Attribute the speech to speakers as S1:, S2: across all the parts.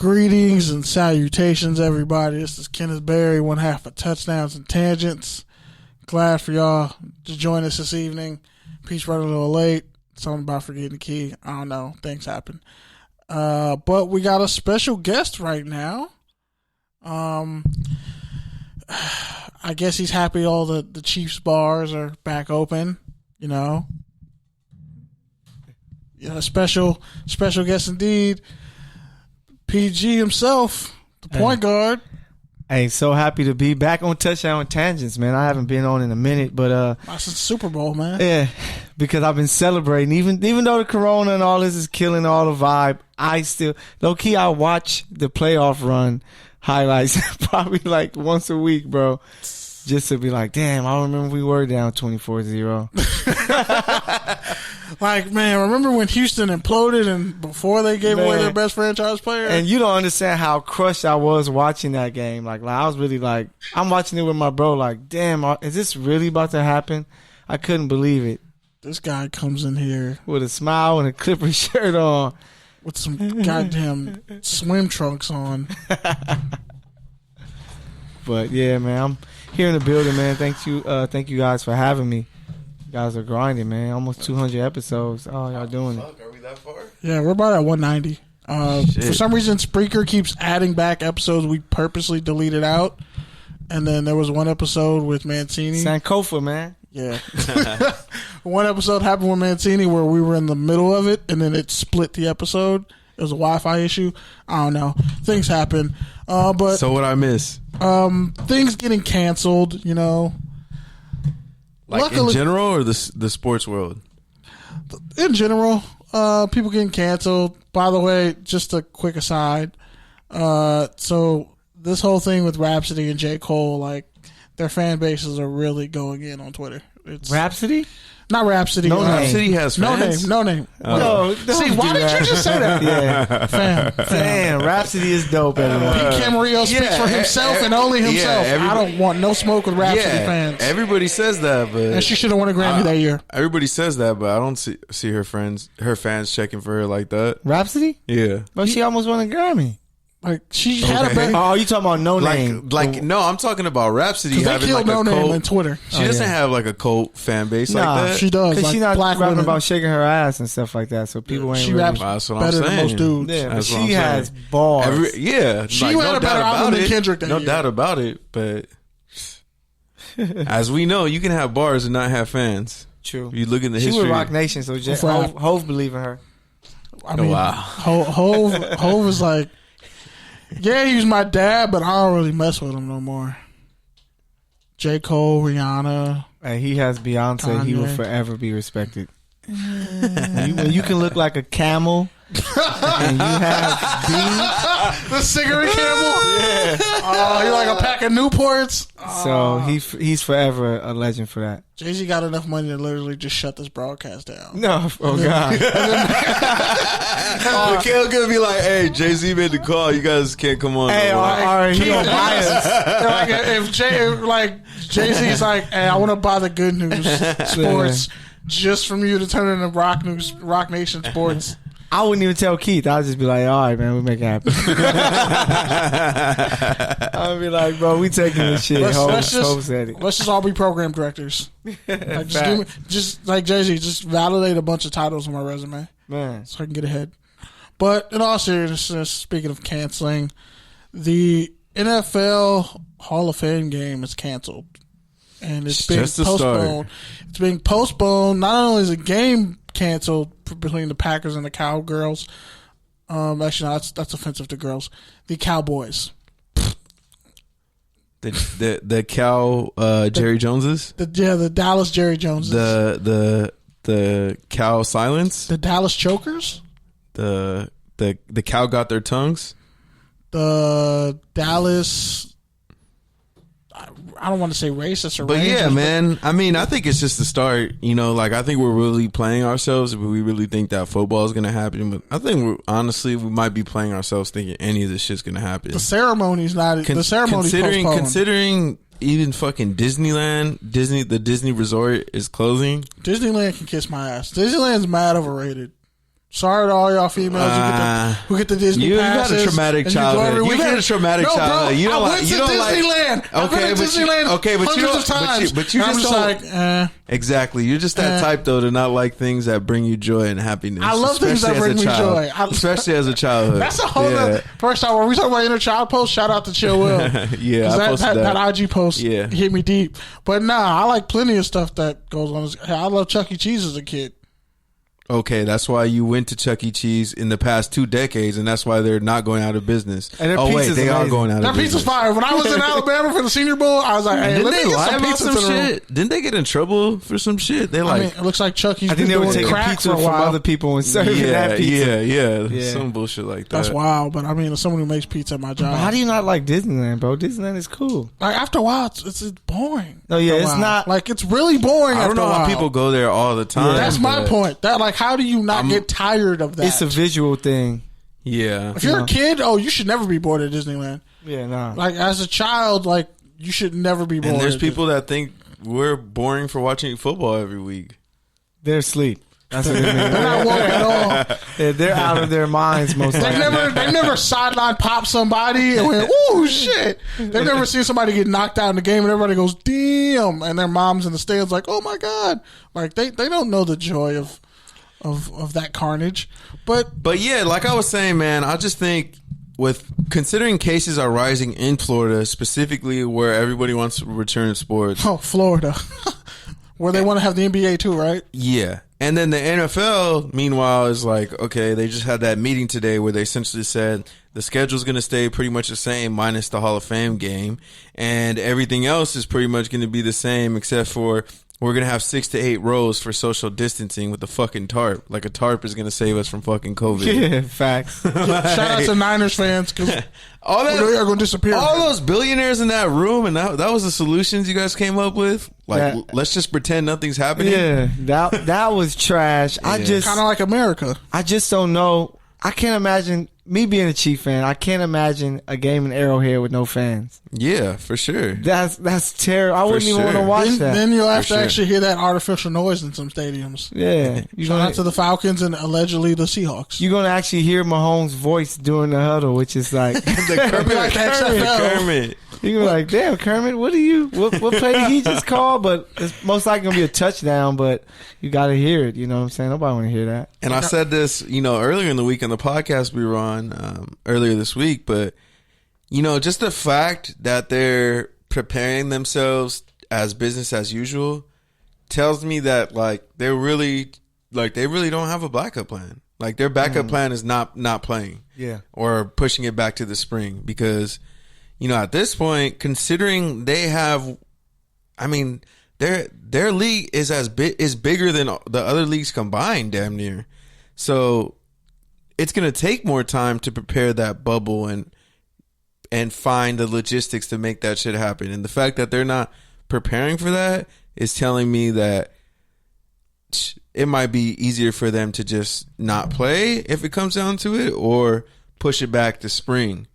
S1: Greetings and salutations, everybody. This is Kenneth Berry, one half of Touchdowns and Tangents. Glad for y'all to join us this evening. Peace running a little late. Something about forgetting the key. I don't know. Things happen. But we got a special guest right now. I guess he's happy all the Chiefs bars are back open, you know. Yeah, special guest indeed. PG himself, the point guard.
S2: Hey, so happy to be back on Touchdown and Tangents, man. I haven't been on in a minute, but
S1: since the Super Bowl, man.
S2: Yeah, because I've been celebrating. Even though the corona and all this is killing all the vibe, I still low key I watch the playoff run highlights probably like once a week, bro. Just to be like, damn, I remember we were down 24-0.
S1: Like, man, remember when Houston imploded and before they gave away their best franchise player?
S2: And you don't understand how crushed I was watching that game. Like I was really like, I'm watching it with my bro like, damn, is this really about to happen? I couldn't believe it.
S1: This guy comes in here
S2: with a smile and a Clipper shirt on.
S1: With some goddamn swim trunks on.
S2: But, yeah, man, I'm here in the building, man. Thank you guys for having me. You guys are grinding, man. Almost 200 episodes. Oh, y'all doing it.
S3: Are we that far?
S1: Yeah, we're about at 190. For some reason, Spreaker keeps adding back episodes we purposely deleted out. And then there was one episode with Mancini.
S2: Sankofa, man.
S1: Yeah. One episode happened with Mancini where we were in the middle of it, and then it split the episode. It was a Wi-Fi issue. I don't know. Things happen. But
S3: so what I miss?
S1: Things getting canceled, you know.
S3: Like luckily, in general or the sports world?
S1: In general, people getting canceled. By the way, just a quick aside. So this whole thing with Rhapsody and J. Cole, like, their fan bases are really going in on Twitter. It's
S2: Rhapsody?
S1: Not Rhapsody.
S3: No Rhapsody has fans?
S1: No name.
S2: No,
S1: see, why did you just say that?
S2: Yeah. Fam. Rhapsody is dope, everyone.
S1: Pete Camarillo speaks for himself and only himself. I don't want no smoke with Rhapsody fans.
S3: Everybody says that, but
S1: and she should have won a Grammy that year.
S3: Everybody says that, but I don't see her fans checking for her like that.
S2: Rhapsody?
S3: Yeah.
S2: But she almost won a Grammy.
S1: Like she had a better.
S2: Oh, you talking about No Name?
S3: Like no, I'm talking about Rhapsody
S1: they
S3: having
S1: killed
S3: like
S1: No
S3: a
S1: Name
S3: cult.
S1: on Twitter.
S3: She doesn't have like a cult fan base like that.
S1: She does.
S2: Because
S1: like
S2: she's not
S1: black
S2: rapping
S1: women.
S2: about shaking her ass and stuff like that. So people ain't
S1: she
S2: really.
S1: raps
S3: That's what
S1: better
S3: I'm
S1: than
S3: saying.
S1: most dudes.
S2: Yeah, but
S3: That's what
S2: she
S3: I'm
S2: has
S3: saying.
S2: bars.
S1: She
S3: like,
S1: had
S3: no
S1: a better
S3: doubt
S1: album
S3: about
S1: than
S3: it.
S1: Kendrick that
S3: No
S1: year.
S3: doubt about it. But as we know, you can have bars and not have fans.
S2: True.
S3: You look in the
S2: she
S3: history.
S2: was Rock Nation, so Hove believe in her.
S1: I mean,
S3: wow.
S1: Hove was like, yeah, he was my dad, but I don't really mess with him no more. J. Cole, Rihanna.
S2: And he has Beyonce.
S1: Kanye.
S2: He will forever be respected. When you can look like a camel and you have beans.
S1: The cigarette camel?
S2: Yeah.
S1: Oh, he like a pack of Newports?
S2: So he's forever a legend for that.
S1: Jay-Z got enough money to literally just shut this broadcast down.
S2: No. Oh, God.
S3: MyKell gonna be like, hey, Jay-Z made the call. You guys can't come on.
S2: Hey, all right, he gonna buy us.
S1: Like, if Jay-Z's like, hey, I want to buy the Good News Sports just from you to turn into Rock Nation Sports.
S2: I wouldn't even tell Keith. I'd just be like, all right, man, we'll make it happen. I'd be like, bro, we taking this shit.
S1: Let's just all be program directors. Like, just like Jay-Z, just validate a bunch of titles on my resume.
S2: Man.
S1: So I can get ahead. But in all seriousness, speaking of canceling, the NFL Hall of Fame game is canceled. And it's being postponed. It's being postponed. Not only is the game canceled between the Packers and the Cowgirls. Actually, no, that's offensive to girls. The Cowboys.
S3: The Cal Jerry Joneses.
S1: The Dallas Jerry Joneses.
S3: The Cal Silence.
S1: The Dallas Chokers.
S3: The cow got their tongues.
S1: The Dallas. I don't want to say racist or
S3: but
S1: Rangers,
S3: yeah, man. I mean, I think it's just the start. You know, like I think we're really playing ourselves. But we really think that football is going to happen. But I think we might be playing ourselves thinking any of this shit's going to happen.
S1: The ceremony's not. The ceremony's postponed.
S3: Considering even fucking Disneyland, the Disney Resort is closing.
S1: Disneyland can kiss my ass. Disneyland's mad overrated. Sorry to all y'all females who get the Disney passes.
S3: You had a traumatic childhood. You had a traumatic childhood. You don't
S1: I went to Disneyland. I've been to Disneyland hundreds of times.
S3: But you just don't. Exactly. You're just that type, though, to not like things that bring you joy and happiness.
S1: I love things that bring me joy.
S3: Especially as a childhood.
S1: That's a whole other. First time, when we talk about inner child post, shout out to Chill Will.
S3: Yeah, I posted
S1: that IG post hit me deep. But I like plenty of stuff that goes on. I love Chuck E. Cheese as a kid.
S3: Okay, that's why you went to Chuck E. Cheese in the past 2 decades, and that's why they're not going out of business.
S2: And
S3: they are going out of business.
S1: Their pizza's fire. When I was in Alabama for the Senior Bowl, I was like, hey, let me get some pizza to
S3: shit. Didn't they get in trouble for some shit?
S1: It looks like Chuck E.
S2: I think they were taking pizza from other people and serving that pizza.
S3: Yeah. Some bullshit like that.
S1: That's wild, but as someone who makes pizza at my job.
S2: But how do you not like Disneyland, bro? Disneyland is cool.
S1: Like, after a while, it's boring.
S2: No, yeah, it's not.
S1: Like, it's really boring.
S3: I don't know how people go there all the time.
S1: That's my point. That, like, how do you not get tired of that?
S2: It's a visual thing.
S3: Yeah.
S1: If you're a kid, you should never be bored at Disneyland.
S2: Yeah, no.
S1: Like, as a child, like, you should never be bored.
S3: And there's people that think we're boring for watching football every week.
S2: They're asleep. That's what they mean.
S1: They're not woke at all.
S2: Yeah, they're out of their minds most likely.
S1: They never sideline pop somebody and went, ooh, shit. They've never seen somebody get knocked out in the game and everybody goes, damn. And their mom's in the stands like, oh, my God. Like, they don't know the joy of that carnage. But
S3: yeah, like I was saying, man, I just think with considering cases are rising in Florida, specifically where everybody wants to return to sports.
S1: Oh, Florida. Where they want to have the NBA too, right?
S3: Yeah. And then the NFL, meanwhile, is like, okay, they just had that meeting today where they essentially said the schedule's going to stay pretty much the same minus the Hall of Fame game. And everything else is pretty much going to be the same except for we're going to have 6 to 8 rows for social distancing with the fucking tarp. Like a tarp is going to save us from fucking COVID.
S2: Yeah, facts.
S1: Shout out to Niners fans because they are going to disappear.
S3: All those billionaires in that room, and that was the solutions you guys came up with. Like, let's just pretend nothing's happening.
S2: Yeah, that was trash. Yeah.
S1: Kind of like America.
S2: I just don't know. I can't imagine me being a Chief fan. I can't imagine a game in Arrowhead with no fans.
S3: Yeah, for sure.
S2: That's terrible. I wouldn't even want to watch that.
S1: Then you'll have to actually hear that artificial noise in some stadiums.
S2: Yeah.
S1: Shout out to the Falcons and allegedly the Seahawks.
S2: You're going to actually hear Mahomes' voice during the huddle, which is like the
S3: Kermit.
S2: You're like, damn, Kermit, what play did he just call? But it's most likely going to be a touchdown, but you got to hear it. You know what I'm saying? Nobody want to hear that.
S3: And I said this, earlier in the week on the podcast we were on earlier this week, but, just the fact that they're preparing themselves as business as usual tells me that, they really don't have a backup plan. Like, their backup plan is not playing.
S2: Yeah.
S3: Or pushing it back to the spring because – at this point, considering they have, their league is bigger than the other leagues combined, damn near. So it's gonna take more time to prepare that bubble and find the logistics to make that shit happen. And the fact that they're not preparing for that is telling me that it might be easier for them to just not play if it comes down to it, or push it back to spring.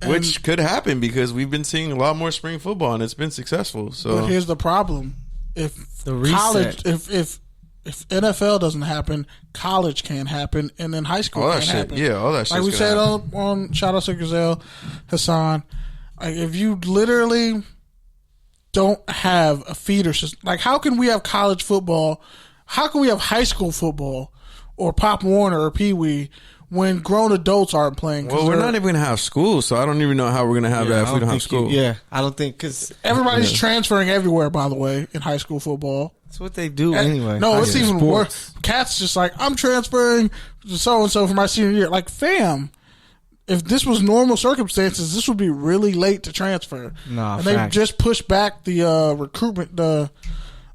S3: Which could happen because we've been seeing a lot more spring football and it's been successful. So,
S1: but here's the problem: if NFL doesn't happen, college can't happen, and then high school can't happen.
S3: Yeah, all that shit.
S1: Like we said on shout out to Gazelle Hassan, like if you literally don't have a feeder system, like how can we have college football? How can we have high school football or Pop Warner or Pee Wee when grown adults aren't playing?
S3: Well, we're not even going to have school, so I don't even know how we're going to have that if we don't have school.
S2: I don't think, because
S1: everybody's transferring everywhere, by the way, in high school football.
S2: That's what they do anyway.
S1: No, it's even worse. Cats just like, I'm transferring so-and-so for my senior year. Like, fam, if this was normal circumstances, this would be really late to transfer.
S2: No,
S1: and they just pushed back the recruitment, the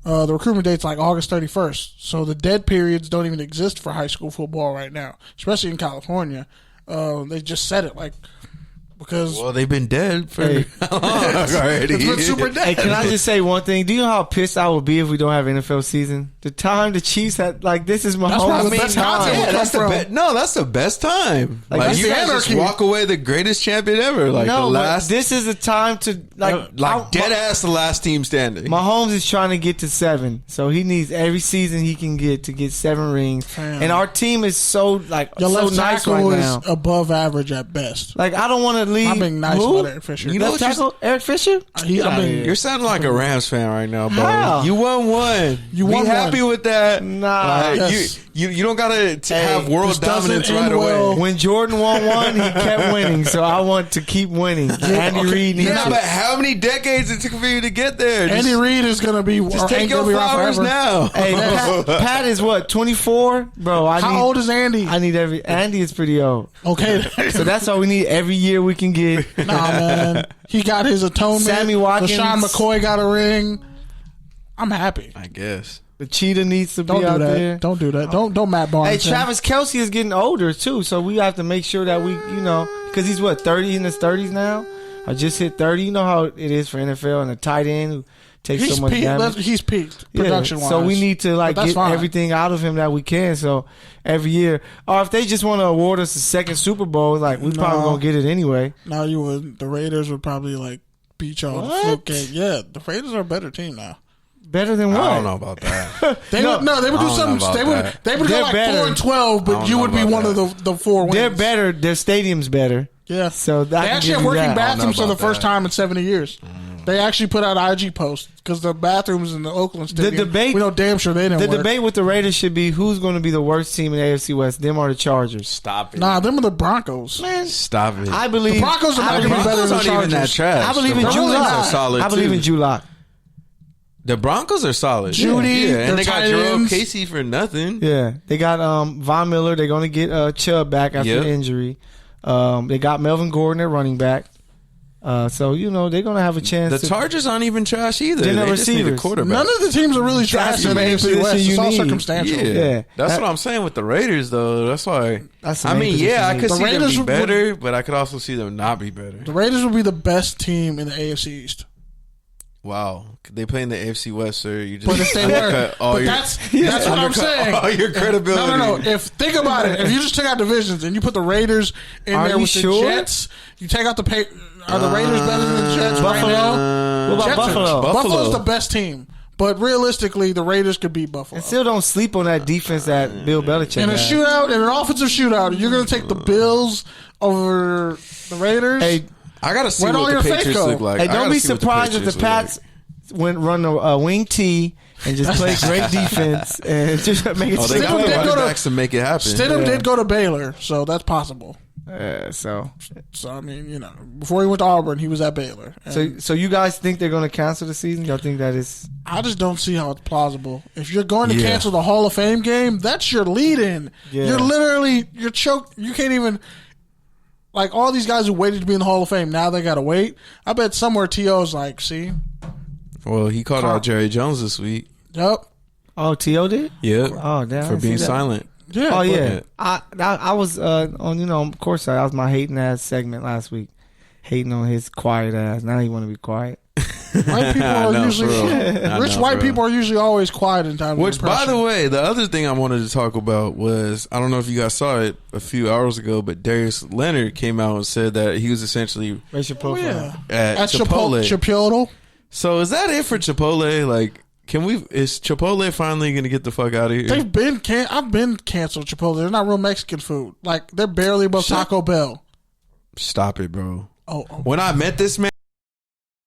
S1: recruitment date's like August 31st. So the dead periods don't even exist for high school football right now, especially in California. They just said it like because
S3: they've been dead for long already.
S1: It's been super dead.
S2: Hey, can I just say one thing? Do you know how pissed I would be if we don't have NFL season? The time the Chiefs had, like, this is my
S1: probably the best time.
S3: Yeah, that's the best time. Like you guys just walk away the greatest champion ever. Like
S2: no,
S3: the last.
S2: but this is the time to
S3: dead ass the last team standing.
S2: Mahomes is trying to get to 7, so he needs every season he can get to get 7 rings.
S1: Damn.
S2: And our team is so
S1: left
S2: nice
S1: tackle
S2: right
S1: is
S2: now.
S1: above average at best.
S2: Like, I don't want to leave.
S1: I'm being nice about Eric Fisher.
S2: You know left tackle Eric Fisher?
S3: You're sounding like a Rams fan right now, bro.
S2: How?
S3: You won one.
S1: You won
S3: Be happy with that.
S2: Nah.
S1: Yes.
S3: You don't gotta have world dominance right away.
S2: When Jordan won one, he kept winning, so I want to keep winning. Andy Reid needs
S3: but how many decades it took for you to get there?
S1: Andy Reid is going to be
S3: just take your flowers now.
S2: Hey, Pat is what, 24, bro?
S1: How old is Andy?
S2: Andy is pretty old.
S1: Okay,
S2: so that's all we need every year we can get.
S1: Nah, man, he got his atonement.
S2: Sammy Watkins,
S1: LaShawn McCoy got a ring. I'm happy.
S3: I guess.
S2: The cheetah needs to be out there.
S1: Don't do that. Don't Matt Barnes.
S2: Hey, Travis Kelce is getting older too, so we have to make sure that we, because he's 30 in his 30s now. I just hit 30. You know how it is for NFL and a tight end who takes so much damage.
S1: He's peaked production wise.
S2: So we need to get everything out of him that we can. So every year, or if they just want to award us a second Super Bowl, we probably gonna get it anyway.
S1: No, you would. The Raiders would probably beat y'all. Yeah, the Raiders are a better team now.
S2: Better than what?
S3: I don't know about that.
S1: They would do something. They would go 4-12, but you would be one of the 4 wins.
S2: They're better. Their stadium's better.
S1: Yeah.
S2: So
S1: they actually have working bathrooms for the first time in 70 years. They actually put out IG posts because the bathrooms in the Oakland Stadium.
S2: The debate,
S1: we know damn sure they didn't work.
S2: The debate with the Raiders should be who's going to be the worst team in the AFC West, them or the Chargers.
S3: Stop it.
S1: Nah, them are the Broncos.
S2: Man,
S3: stop it.
S2: I believe
S1: the Broncos are not going to be better than the Chargers.
S3: Even that trash.
S2: I believe in Drew Lock. I believe in Drew Lock.
S3: The Broncos are solid.
S1: Judy,
S3: and they got Jerome Casey for nothing.
S2: Yeah, they got Von Miller. They're going to get Chubb back after the injury. They got Melvin Gordon at running back. So they're going to have a chance.
S3: The Chargers aren't even trash either.
S2: They're
S3: they just need a quarterback.
S1: None of the teams are really trash in the AFC West. It's all circumstantial.
S3: Yeah. That's what I'm saying with the Raiders, though. That's why. I could see them be better, but I could also see them not be better.
S1: The Raiders would be the best team in the AFC East.
S3: Wow, they play in the AFC West, sir. You just
S1: but if they were, that's what I'm saying.
S3: All your credibility.
S1: No. Think about it. If you just take out divisions and you put the Raiders in there with the Jets, you take out the pay. Are the Raiders better than the Jets right now?
S2: What about Buffalo?
S1: Buffalo's the best team. But realistically, the Raiders could beat Buffalo.
S2: And still don't sleep on that defense that Bill Belichick
S1: in a shootout, in an offensive shootout, you're going to take the Bills over the Raiders?
S3: Hey, I got to see what the Patriots look like.
S2: Hey, don't be surprised if the Pats run a wing tee and just play great defense and just make it.
S3: They got the quarterbacks to make it happen.
S1: Stidham did go to Baylor, so that's possible.
S2: So
S1: I mean, before he went to Auburn, he was at Baylor.
S2: So you guys think they're going to cancel the season? Y'all think that is?
S1: I just don't see how it's plausible. If you're going to cancel the Hall of Fame game, that's your lead-in. Yeah. You're choked. You can't even. Like, all these guys who waited to be in the Hall of Fame, now they got to wait. I bet somewhere T.O.'s like, see?
S3: Well, he called out Jerry Jones this week.
S1: Yep.
S2: Oh, T.O. did?
S3: Yep.
S2: Oh, damn.
S3: For being silent.
S1: Yeah.
S2: Oh, yeah. I was on, Courtside. That was my hating ass segment last week. Hating on his quiet ass. Now he want to be quiet.
S1: White people are usually people are usually always quiet in time.
S3: Which, by the way, the other thing I wanted to talk about was, I don't know if you guys saw it a few hours ago, but Darius Leonard came out and said that he was essentially
S2: racial profile
S3: at Chipotle.
S1: Chipotle.
S3: So is that it for Chipotle? Like, is Chipotle finally going to get the fuck out of here?
S1: I've been canceled Chipotle. They're not real Mexican food. Like, they're barely above Taco Bell.
S3: Stop it, bro.
S1: Oh.
S3: When I met this man,